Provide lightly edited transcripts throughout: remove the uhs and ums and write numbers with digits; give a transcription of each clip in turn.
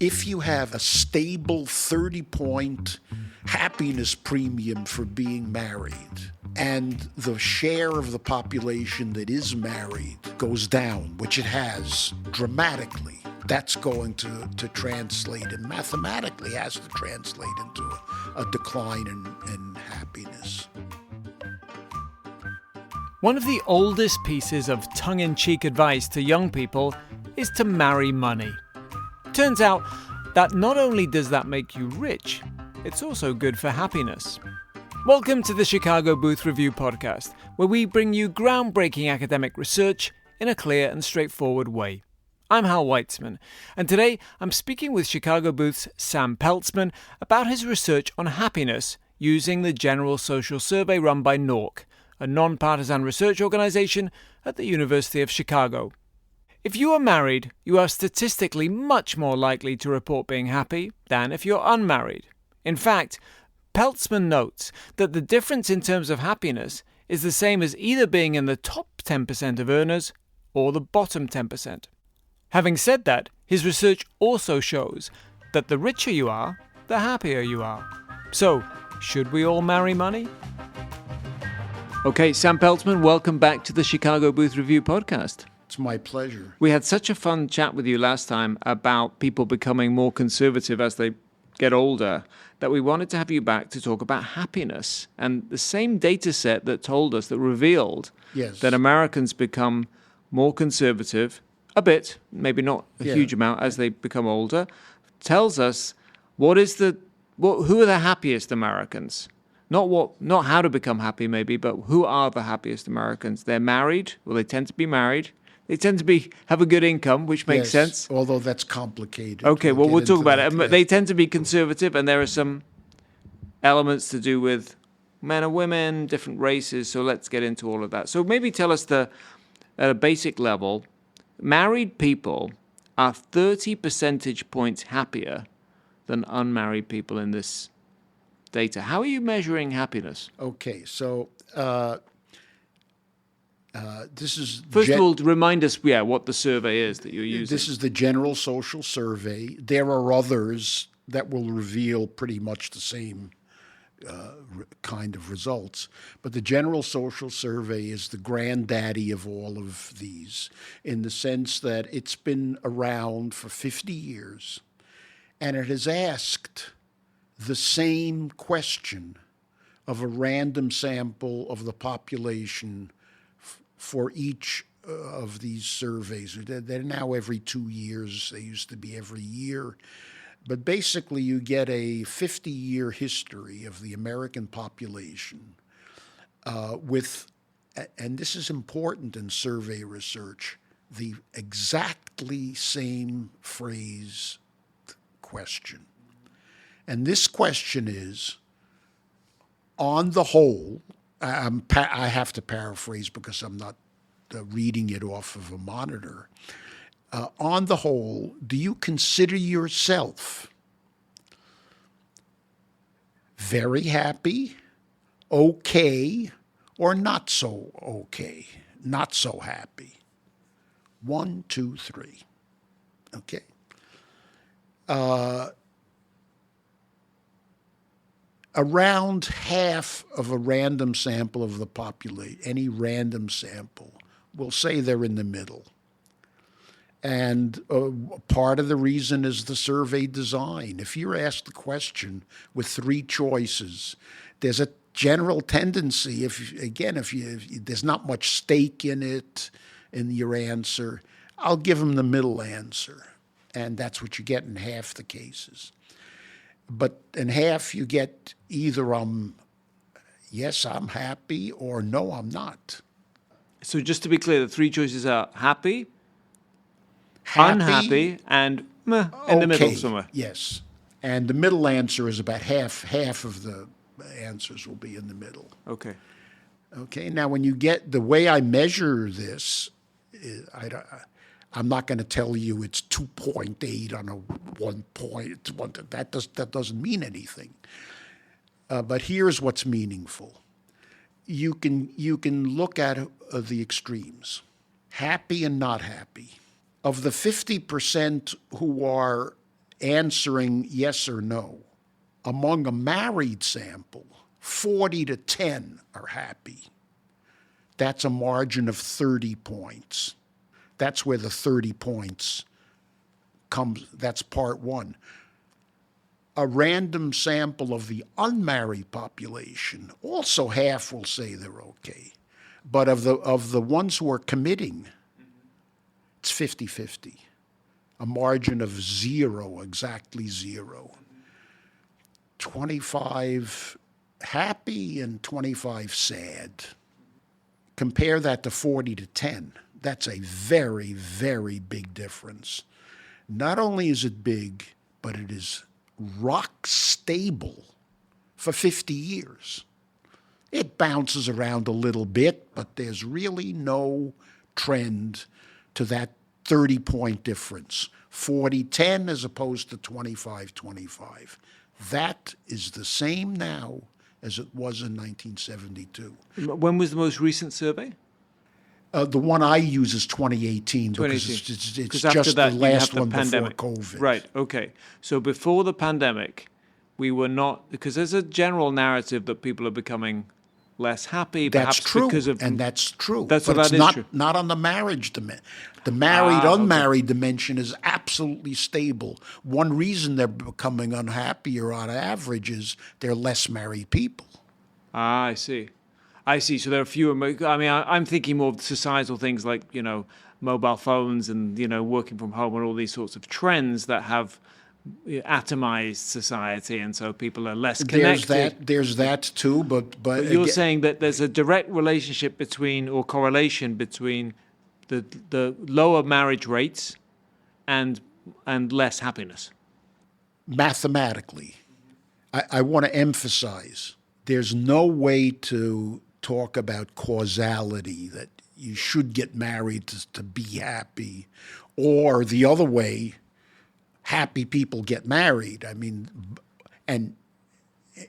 if you have a stable 30-point happiness premium for being married, and the share of the population that is married goes down, which it has dramatically, that's going to translate, and mathematically has to translate into a decline in happiness. One of the oldest pieces of tongue-in-cheek advice to young people is to marry money. Turns out that not only does that make you rich, it's also good for happiness. Welcome to the Chicago Booth Review podcast, where we bring you groundbreaking academic research in a clear and straightforward way. I'm Hal Weitzman, and today I'm speaking with Chicago Booth's Sam Peltzman about his research on happiness using the General Social Survey run by NORC, a non-partisan research organization at the University of Chicago. If you are married, you are statistically much more likely to report being happy than if you're unmarried. In fact, Peltzman notes that the difference in terms of happiness is the same as either being in the top 10% of earners or the bottom 10%. Having said that, his research also shows that the richer you are, the happier you are. So, should we all marry money? Okay, Sam Peltzman, welcome back to the Chicago Booth Review podcast. It's my pleasure. We had such a fun chat with you last time about people becoming more conservative as they get older that we wanted to have you back to talk about happiness and the same data set that told us, that revealed that Americans become more conservative, a bit, maybe not a huge amount as they become older, tells us who are the happiest Americans. Not how to become happy maybe, but who are the happiest Americans? They're married, well they tend to be married. They tend to have a good income, which makes sense. Although that's complicated. Okay, well, we'll talk about it. They tend to be conservative, and there are some elements to do with men and women, different races, so let's get into all of that. So maybe tell us at a basic level, married people are 30 percentage points happier than unmarried people in this data. How are you measuring happiness? Okay, so this is... First of all, remind us, what the survey is that you're using. This is the General Social Survey. There are others that will reveal pretty much the same kind of results. But the General Social Survey is the granddaddy of all of these, in the sense that it's been around for 50 years, and it has asked the same question of a random sample of the population for each of these surveys. They're now every 2 years. They used to be every year. But basically, you get a 50-year history of the American population with, and this is important in survey research, the exactly same phrase question. And this question is, on the whole, I have to paraphrase because I'm not reading it off of a monitor. On the whole, do you consider yourself very happy, okay, or not so okay, not so happy? 1, 2, 3. Okay. Around half of a random sample of the population, any random sample, will say they're in the middle. And part of the reason is the survey design. If you're asked the question with 3 choices, there's a general tendency, if there's not much stake in it, in your answer, I'll give them the middle answer. And that's what you get in half the cases. But in half, you get either yes, I'm happy, or no, I'm not. So just to be clear, the 3 choices are happy, unhappy, and in the middle somewhere. Yes. And the middle answer is about half of the answers will be in the middle. Okay. Okay. Now, when you get the way I measure this, I'm not going to tell you it's 2.8 on a 1 point. That doesn't mean anything. But here's what's meaningful. You can look at the extremes, happy and not happy. Of the 50% who are answering yes or no. Among a married sample, 40 to 10 are happy. That's a margin of 30 points. That's where the 30 points comes. That's part one. A random sample of the unmarried population, also half will say they're okay. But of the ones who are committing, it's 50-50. A margin of zero, exactly zero. 25 happy and 25 sad. Compare that to 40 to 10. That's a very, very big difference. Not only is it big, but it is rock stable for 50 years. It bounces around a little bit, but there's really no trend to that 30-point difference. 40-10 as opposed to 25-25. That is the same now as it was in 1972. When was the most recent survey? The one I use is 2018 because it's just the last one before COVID. Right, okay. So before the pandemic, we were not, because there's a general narrative that people are becoming less happy. That's true, because of, and that's true. That's but what it's that is true. Not on the marriage dimension. The married, unmarried dimension is absolutely stable. One reason they're becoming unhappier on average is they're less married people. I see. So there are fewer. I mean, I'm thinking more of societal things like, mobile phones and, working from home and all these sorts of trends that have atomized society, and so people are less connected. There's that too, but you're saying that there's a direct relationship between, or correlation between, the lower marriage rates and less happiness. Mathematically, I want to emphasize there's no way to talk about causality, that you should get married to be happy, or the other way, happy people get married. I mean, and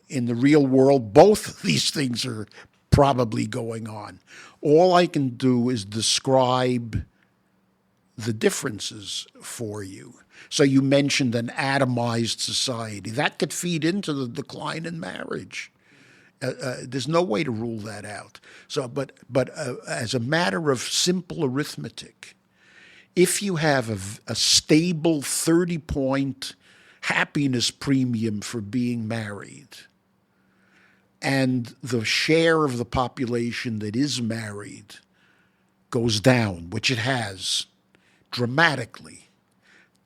in the real world, both of these things are probably going on. All I can do is describe the differences for you. So you mentioned an atomized society. That could feed into the decline in marriage. There's no way to rule that out. So, but as a matter of simple arithmetic, if you have a stable 30-point happiness premium for being married, and the share of the population that is married goes down, which it has dramatically,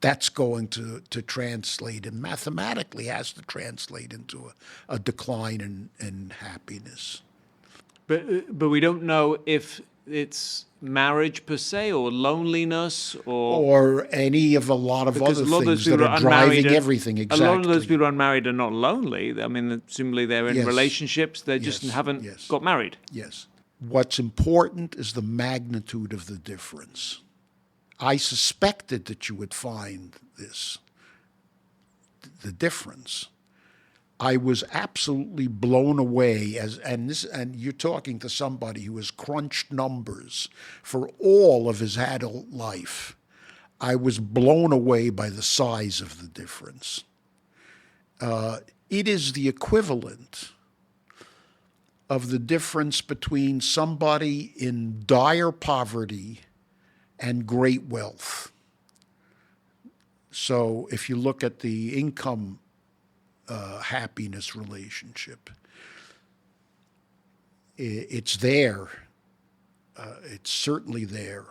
that's going to translate, and mathematically has to translate into a decline in happiness. But we don't know if it's marriage per se, or loneliness, or any of a lot of other things that are driving everything. Exactly. A lot of those people unmarried are not lonely. I mean, simply they're in relationships. They just haven't got married. Yes. What's important is the magnitude of the difference. I suspected that you would find the difference. I was absolutely blown away and you're talking to somebody who has crunched numbers for all of his adult life. I was blown away by the size of the difference. It is the equivalent of the difference between somebody in dire poverty and great wealth. So if you look at the income happiness relationship, it's there. It's certainly there.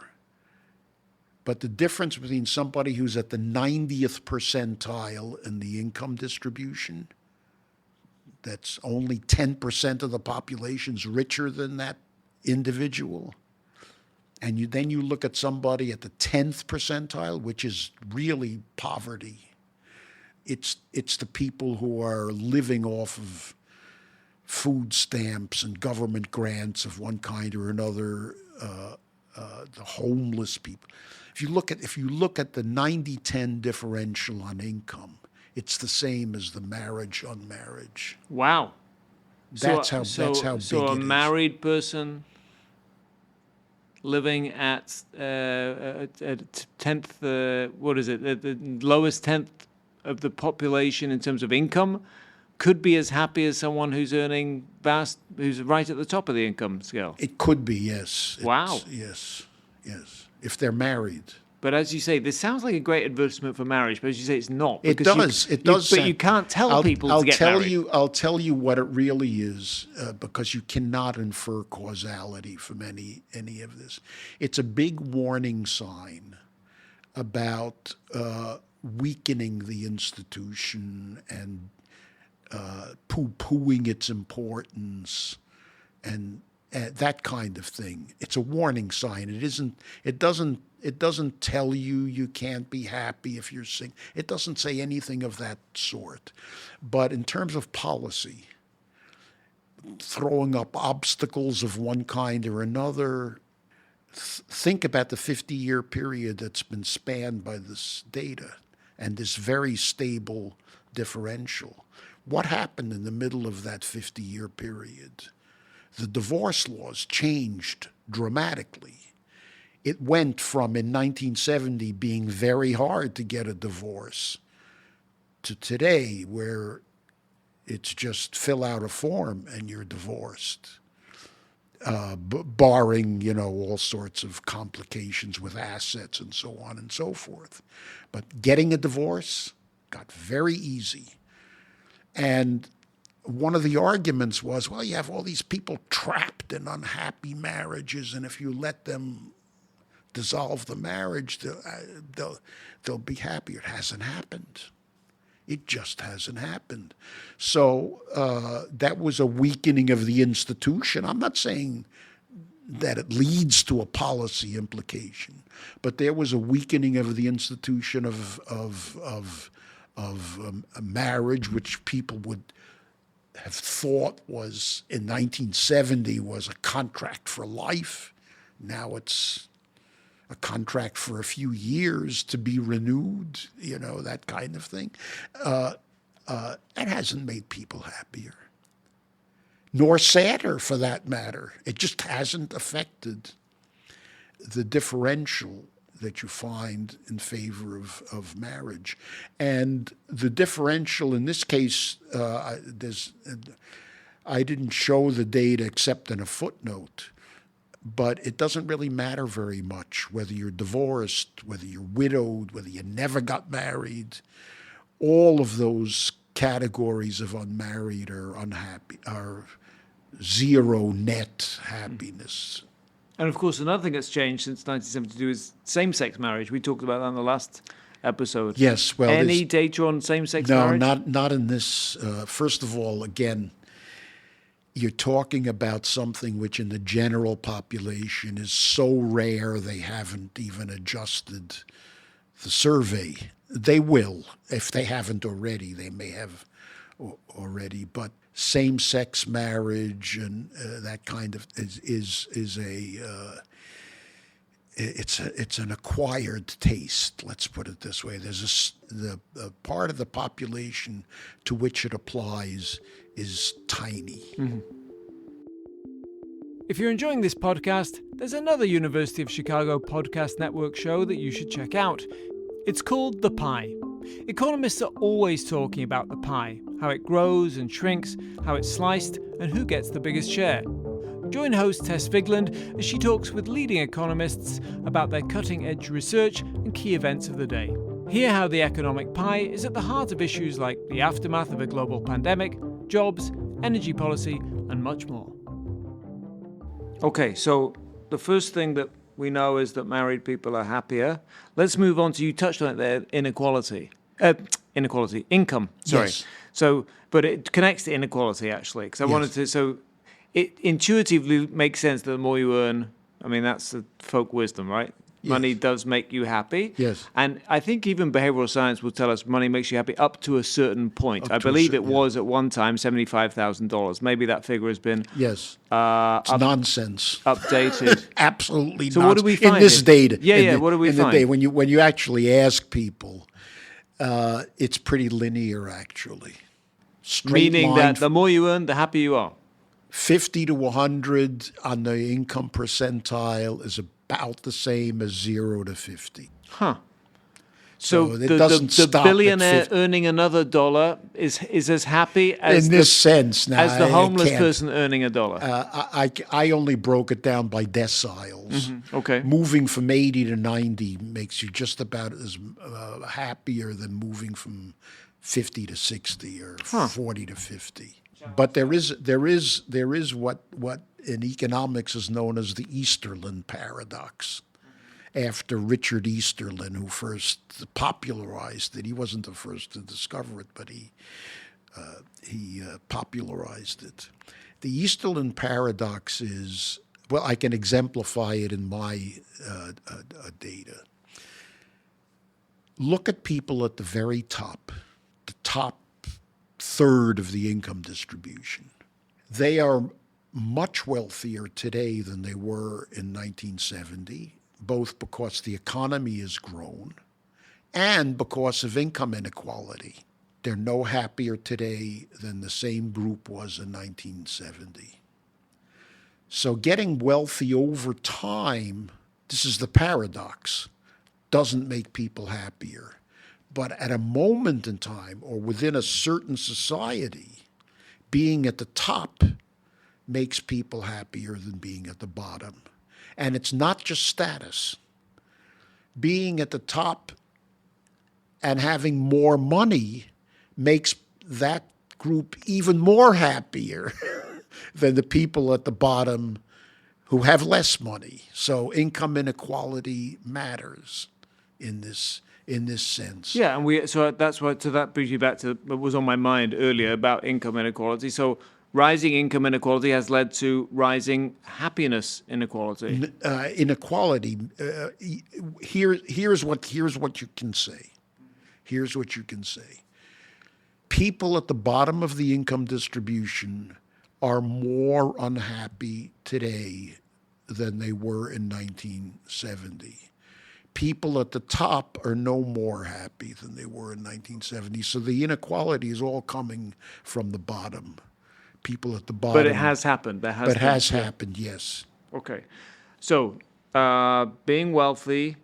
But the difference between somebody who's at the 90th percentile in the income distribution, that's only 10% of the population's richer than that individual, and then you look at somebody at the 10th percentile, which is really poverty. It's the people who are living off of food stamps and government grants of one kind or another, the homeless people. If you look at the 90-10 differential on income, it's the same as the marriage unmarriage. Wow. That's how big it is. So a married person living at 10th, what is it, the lowest 10th of the population in terms of income could be as happy as someone who's earning who's right at the top of the income scale? It could be, yes. Wow. Yes. If they're married. But as you say, this sounds like a great advertisement for marriage, but as you say, it's not. It does. But you can't tell people to get married. I'll tell you what it really is, because you cannot infer causality from any of this. It's a big warning sign about weakening the institution and poo-pooing its importance and that kind of thing. It's a warning sign. It doesn't tell you can't be happy if you're single. It doesn't say anything of that sort. But in terms of policy, throwing up obstacles of one kind or another, think about the 50-year period that's been spanned by this data and this very stable differential. What happened in the middle of that 50-year period? The divorce laws changed dramatically. It went from, in 1970, being very hard to get a divorce to today, where it's just fill out a form and you're divorced, barring, all sorts of complications with assets and so on and so forth. But getting a divorce got very easy. And one of the arguments was, well, you have all these people trapped in unhappy marriages, and if you let them dissolve the marriage, they'll be happier. It hasn't happened. It just hasn't happened. So that was a weakening of the institution. I'm not saying that it leads to a policy implication, but there was a weakening of the institution of a marriage, which people would have thought was, in 1970, was a contract for life. Now it's a contract for a few years to be renewed, that kind of thing. It hasn't made people happier, nor sadder for that matter. It just hasn't affected the differential that you find in favor of marriage. And the differential in this case, I didn't show the data except in a footnote, but it doesn't really matter very much whether you're divorced, whether you're widowed, whether you never got married. All of those categories of unmarried or unhappy are zero net happiness. And of course, another thing that's changed since 1972 is same-sex marriage. We talked about that in the last episode. Yes, well, any data on same-sex marriage? No, not in this. First of all, again, you're talking about something which in the general population is so rare they haven't even adjusted the survey. They will. If they haven't already, they may have already. But same-sex marriage and that kind of is it's an acquired taste. Let's put it this way. There's the part of the population to which it applies is tiny. Mm-hmm. If you're enjoying this podcast, there's another University of Chicago podcast network show that you should check out. It's called The Pie. Economists are always talking about the pie, how it grows and shrinks, how it's sliced, and who gets the biggest share. Join host Tess Vigland as she talks with leading economists about their cutting-edge research and key events of the day. Hear how the economic pie is at the heart of issues like the aftermath of a global pandemic, jobs, energy policy, and much more. Okay, so the first thing that we know is that married people are happier. Let's move on to, you touched on it there, income, sorry. Yes. So, but it connects to inequality actually, because I wanted to, so it intuitively makes sense that the more you earn, I mean, that's the folk wisdom, right? Yes. Money does make you happy. Yes. And I think even behavioral science will tell us money makes you happy up to a certain point. I believe it was at one time $75,000. Maybe that figure has been it's nonsense. Updated. Absolutely so nonsense. What do we find in this data? What do we find? The data, when you actually ask people, it's pretty linear actually. Straight Meaning line, that the more you earn, the happier you are. 50 to 100 on the income percentile is about the same as 0 to 50. Huh. So it the doesn't the stop at billionaire 50. earning another dollar is as happy as In this sense, now as the I homeless can't. person earning a dollar. I only broke it down by deciles. Okay. Moving from 80 to 90 makes you just about as happier than moving from 50 to 60 or 40 to 50. But there is what in economics is known as the Easterlin paradox. After Richard Easterlin, who first popularized it, he wasn't the first to discover it, but he popularized it. The Easterlin paradox is, well, I can exemplify it in my data. Look at people at the very top, the top third of the income distribution. They are much wealthier today than they were in 1970, both because the economy has grown and because of income inequality. They're no happier today than the same group was in 1970. So getting wealthy over time, this is the paradox, doesn't make people happier. But at a moment in time or within a certain society, being at the top makes people happier than being at the bottom. And it's not just status. Being at the top and having more money makes that group even more happier than the people at the bottom who have less money. So income inequality matters in this sense. Yeah, and so that's why. So that brings you back to what was on my mind earlier about income inequality. So rising income inequality has led to rising happiness inequality. Inequality. Here's what you can say. Here's what you can say. People at the bottom of the income distribution are more unhappy today than they were in 1970. People at the top are no more happy than they were in 1970. So the inequality is all coming from the bottom. People at the bottom. But it has happened. But has happened, yes. Okay. So being wealthy,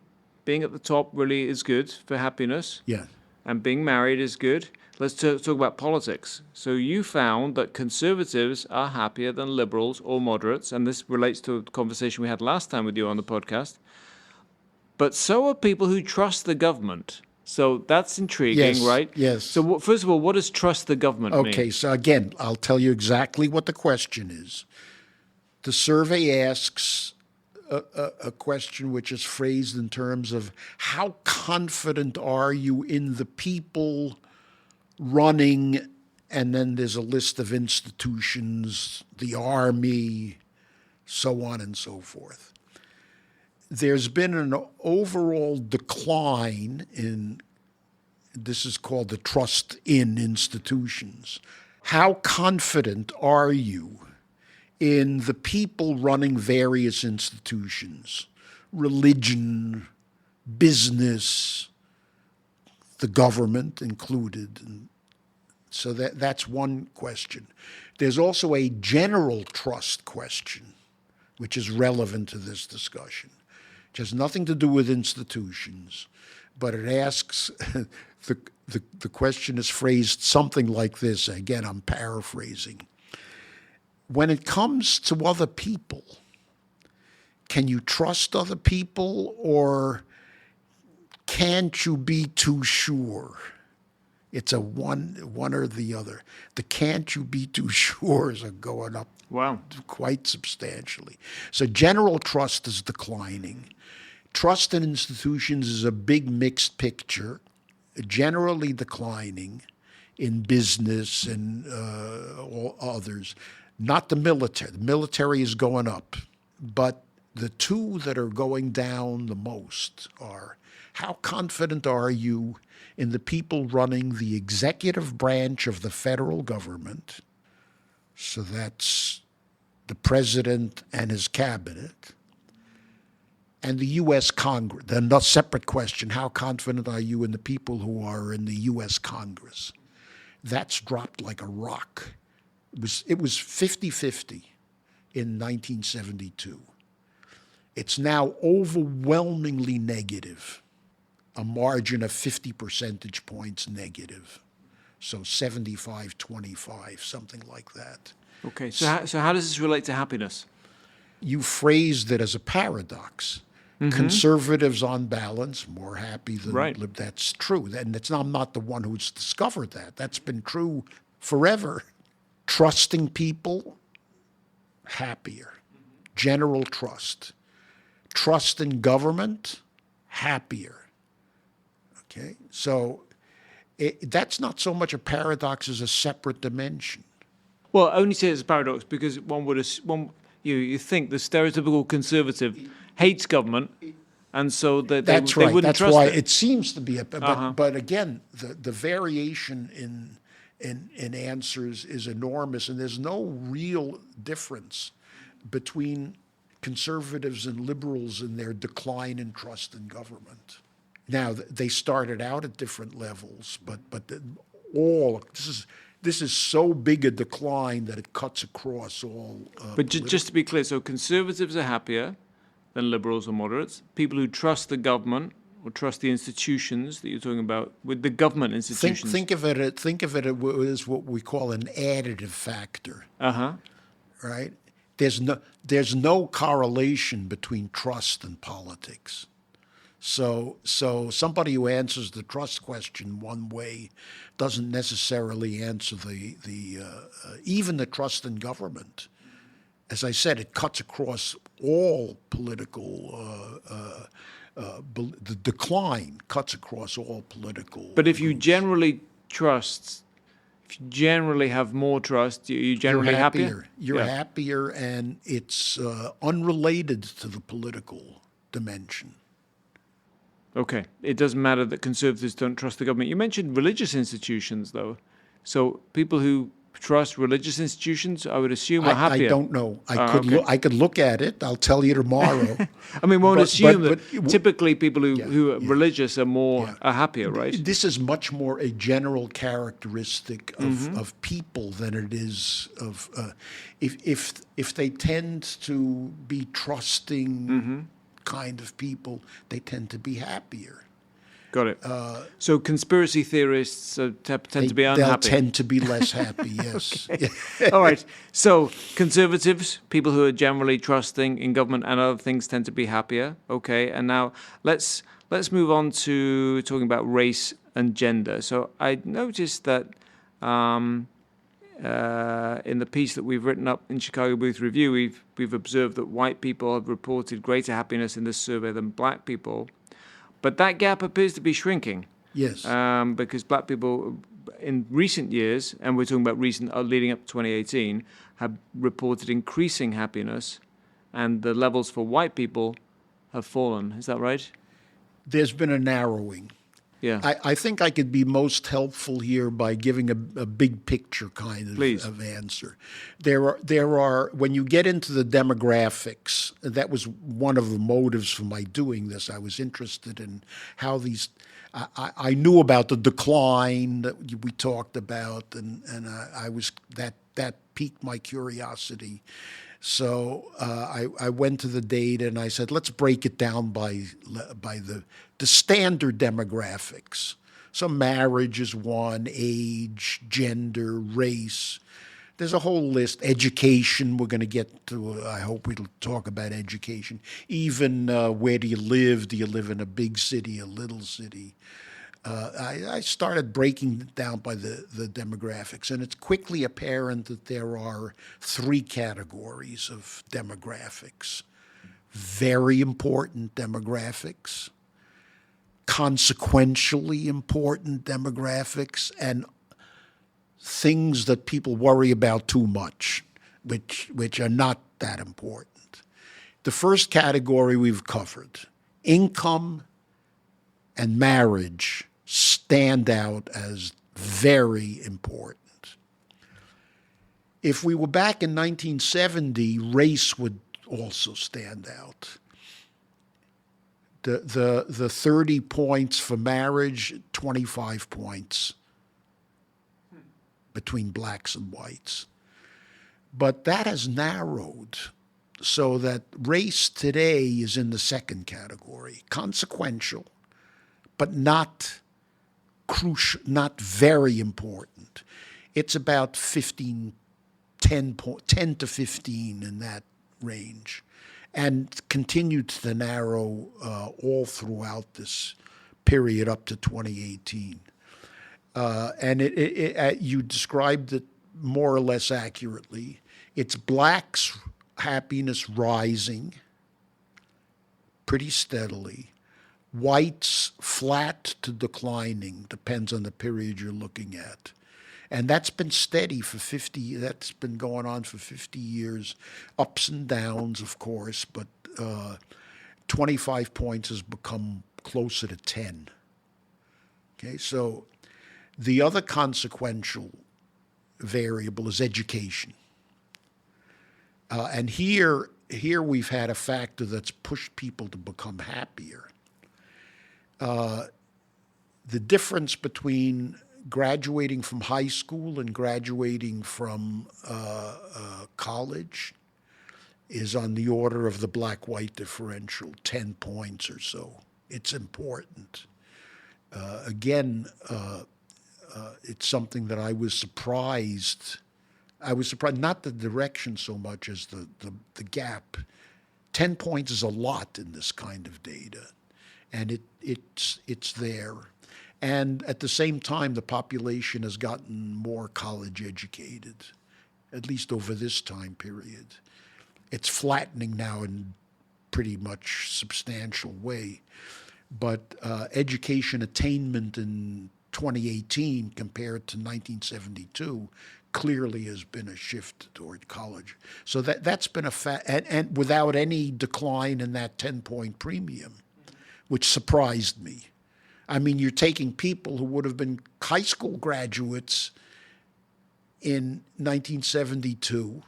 being at the top really is good for happiness. Yeah. And being married is good. Let's talk about politics. So you found that conservatives are happier than liberals or moderates, and this relates to a conversation we had last time with you on the podcast. But so are people who trust the government. So that's intriguing, Yes, right? yes. So first of all, what does trust the government mean? Okay, so again, I'll tell you exactly what the question is. The survey asks a question which is phrased in terms of how confident are you in the people running, and then there's a list of institutions, the army, so on and so forth. There's been an overall decline in, this is called the trust in institutions. How confident are you in the people running various institutions, religion, business, the government included? And so that's one question. There's also a general trust question, which is relevant to this discussion. It has nothing to do with institutions, but it asks, the question is phrased something like this. Again, I'm paraphrasing. When it comes to other people, can you trust other people, or can't you be too sure? It's a one or the other. The can't you be too sures are going up quite substantially. So general trust is declining. Trust in institutions is a big mixed picture, generally declining in business and all others. Not the military. The military is going up. But the two that are going down the most are, how confident are you in the people running the executive branch of the federal government? So that's the president and his cabinet, and the U.S. Congress. Then a separate question, how confident are you in the people who are in the U.S. Congress? That's dropped like a rock. It was 50-50 in 1972. It's now overwhelmingly negative. a margin of 50 percentage points negative. So 75-25, something like that. Okay, so how does this relate to happiness? You phrased it as a paradox. Conservatives, on balance, more happy than Right. That's true. And I'm not the one who's discovered that. That's been true forever. Trusting people, happier. General trust. Trust in government, happier. Okay? So that's not so much a paradox as a separate dimension. Well, I only say it's a paradox because you think the stereotypical conservative hates government, and so they That's they right. wouldn't That's trust why it. it seems to be but again, the variation in answers is enormous, and there's no real difference between conservatives and liberals in their decline in trust in government. Now they started out at different levels, but this is so big a decline that it cuts across all. But just to be clear, so conservatives are happier than liberals or moderates. People who trust the government or trust the institutions that you're talking about, with the government institutions. Think of it as what we call an additive factor, right? There's no correlation between trust and politics. So somebody who answers the trust question one way doesn't necessarily answer even the trust in government. As I said, it cuts across all political. The decline cuts across all political. But if you groups. generally trust, if you generally have more trust, you generally You're happier. You're happier, and it's unrelated to the political dimension. Okay. It doesn't matter that conservatives don't trust the government. You mentioned religious institutions, though. So people who trust religious institutions, I would assume, are happier. I don't know. I could look at it. I'll tell you tomorrow. I mean, one would assume that but- typically people who are religious are happier, right? This is much more a general characteristic of people than it is of if they tend to be trusting kind of people, they tend to be happier. Got it. So conspiracy theorists tend to be unhappy. They'll tend to be less happy, yes. All right. So conservatives, people who are generally trusting in government and other things, tend to be happier. Okay. And now let's move on to talking about race and gender. So I noticed that in the piece that we've written up in Chicago Booth Review, we've observed that white people have reported greater happiness in this survey than black people. But that gap appears to be shrinking. Yes. Because black people in recent years, and we're talking about recent, leading up to 2018, have reported increasing happiness, and the levels for white people have fallen. Is that right? There's been a narrowing. Yeah. I think I could be most helpful here by giving a big picture kind of answer. There are when you get into the demographics, that was one of the motives for my doing this. I was interested in how these. I knew about the decline that we talked about, and I was that piqued my curiosity. So I went to the data and I said, let's break it down by the standard demographics. So marriage is one, age, gender, race. There's a whole list. Education, we're going to get to, I hope we'll talk about education. Even where do you live? Do you live in a big city, a little city? I started breaking it down by the demographics, and it's quickly apparent that there are three categories of demographics. Very important demographics, consequentially important demographics, and things that people worry about too much, which are not that important. The first category we've covered. Income and marriage stand out as very important. If we were back in 1970, race would also stand out. The 30 points for marriage, 25 points between blacks and whites. But that has narrowed so that race today is in the second category, consequential, but not crucial, not very important. It's about 15, 10 to 15 in that range, and continued to narrow all throughout this period up to 2018. And you described it more or less accurately. It's blacks' happiness rising pretty steadily. Whites flat to declining, depends on the period you're looking at. And that's been steady for 50, that's been going on for 50 years. Ups and downs, of course, but 25 points has become closer to 10. Okay, so the other consequential variable is education. And here we've had a factor that's pushed people to become happier. The difference between graduating from high school and graduating from college is on the order of the black-white differential, 10 points or so. It's important. Again, it's something that I was surprised. I was surprised, not the direction so much as the gap. 10 points is a lot in this kind of data, and it's there. And at the same time, the population has gotten more college educated, at least over this time period. It's flattening now in pretty much substantial way. But education attainment in 2018 compared to 1972 clearly has been a shift toward college. So that's been a and without any decline in that 10-point premium, which surprised me. I mean, you're taking people who would have been high school graduates in 1972,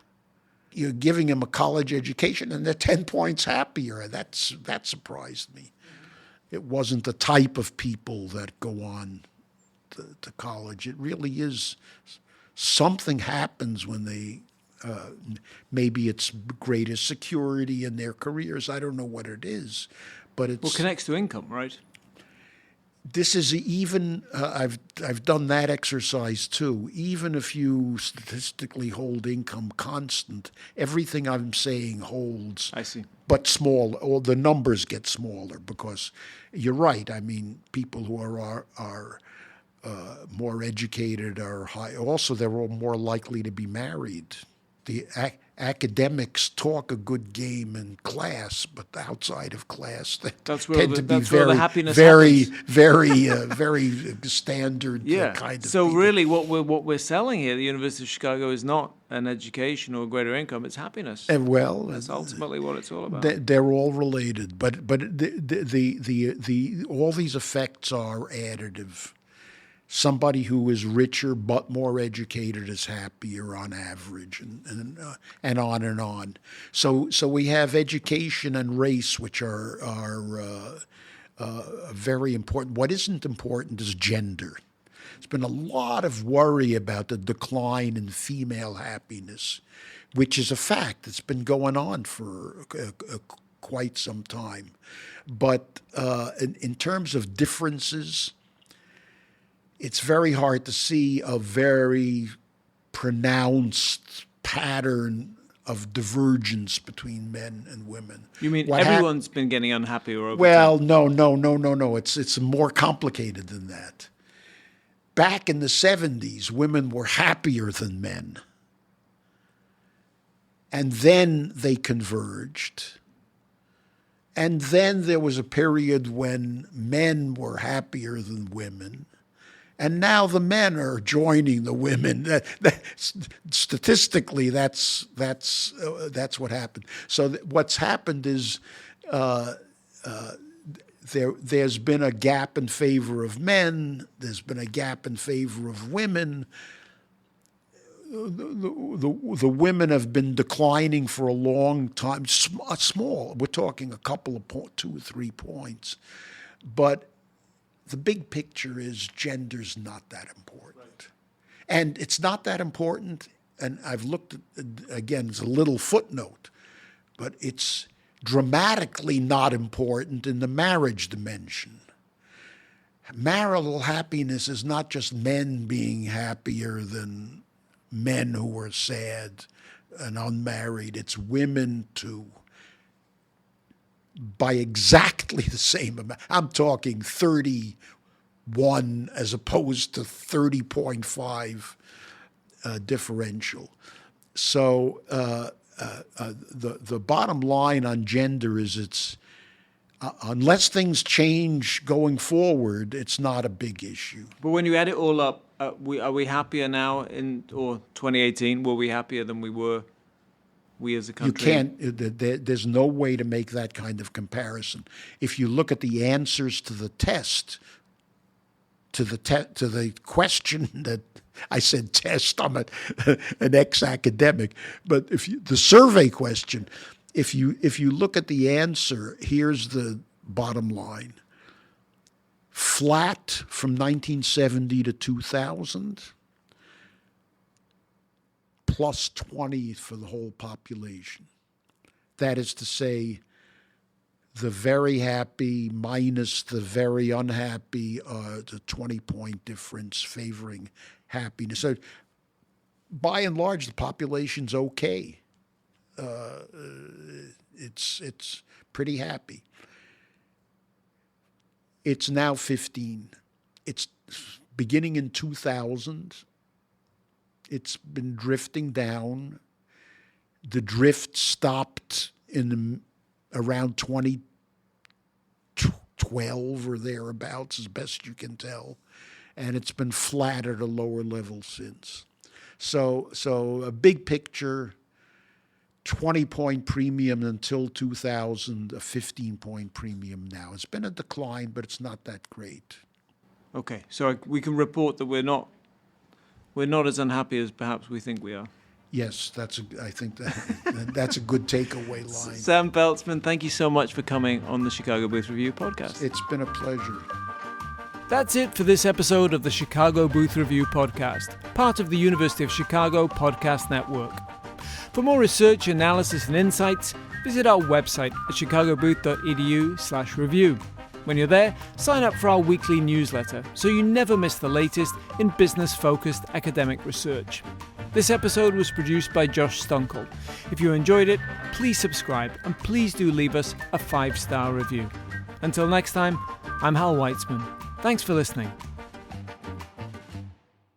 you're giving them a college education, and they're 10 points happier. That surprised me. It wasn't the type of people that go on to college. It really is something happens when they, maybe it's greater security in their careers. I don't know what it is, but it's... Well, connects to income, right? This is even, I've done that exercise too. Even if you statistically hold income constant, everything I'm saying holds. I see. But small, or the numbers get smaller because you're right. I mean, people who are more educated are high. Also, they're all more likely to be married. The academics talk a good game in class, but outside of class, they tend to be very standard kind of So people. really, what we're selling here, the University of Chicago, is not an education or greater income; it's happiness. And well, that's ultimately what it's all about. They're all related, but all these effects are additive. Somebody who is richer but more educated is happier on average, and on and on. So we have education and race, which are very important. What isn't important is gender. There's been a lot of worry about the decline in female happiness, which is a fact. It's been going on for quite some time. But in terms of differences, it's very hard to see a very pronounced pattern of divergence between men and women. You mean everyone's been getting unhappier over Well, time? No. It's more complicated than that. Back in the 70s, women were happier than men. And then they converged. And then there was a period when men were happier than women. And now the men are joining the women. Statistically, that's what happened. So what's happened is there's been a gap in favor of men. There's been a gap in favor of women. The women have been declining for a long time. Small. We're talking a couple of 2 or 3 points, but the big picture is gender's not that important. Right. And it's not that important, and I've looked at, again, it's a little footnote, but it's dramatically not important in the marriage dimension. marital happiness is not just men being happier than men who are sad and unmarried. It's women too. By exactly the same amount. I'm talking 31 as opposed to 30.5 differential. So the bottom line on gender is it's unless things change going forward, it's not a big issue. But when you add it all up, are we happier now or 2018? Were we happier than we were? We as a country? You can't. There's no way to make that kind of comparison. If you look at the answers to the test, to the question that I said test. I'm an ex-academic, but the survey question, if you look at the answer, here's the bottom line: flat from 1970 to 2000. Plus 20 for the whole population. That is to say, the very happy minus the very unhappy, the 20-point difference favoring happiness. So, by and large, the population's okay. It's pretty happy. It's now 15. It's beginning in 2000. It's been drifting down. The drift stopped around 2012 or thereabouts, as best you can tell, and it's been flat at a lower level since. So a big picture, 20-point premium until 2000, a 15-point premium now. It's been a decline, but it's not that great. Okay, so we can report that we're not as unhappy as perhaps we think we are. Yes, I think that's a good takeaway line. Sam Peltzman, thank you so much for coming on the Chicago Booth Review podcast. It's been a pleasure. That's it for this episode of the Chicago Booth Review podcast, part of the University of Chicago Podcast Network. For more research, analysis, and insights, visit our website at chicagobooth.edu/review. When you're there, sign up for our weekly newsletter so you never miss the latest in business-focused academic research. This episode was produced by Josh Stunkel. If you enjoyed it, please subscribe and please do leave us a 5-star review. Until next time, I'm Hal Weitzman. Thanks for listening.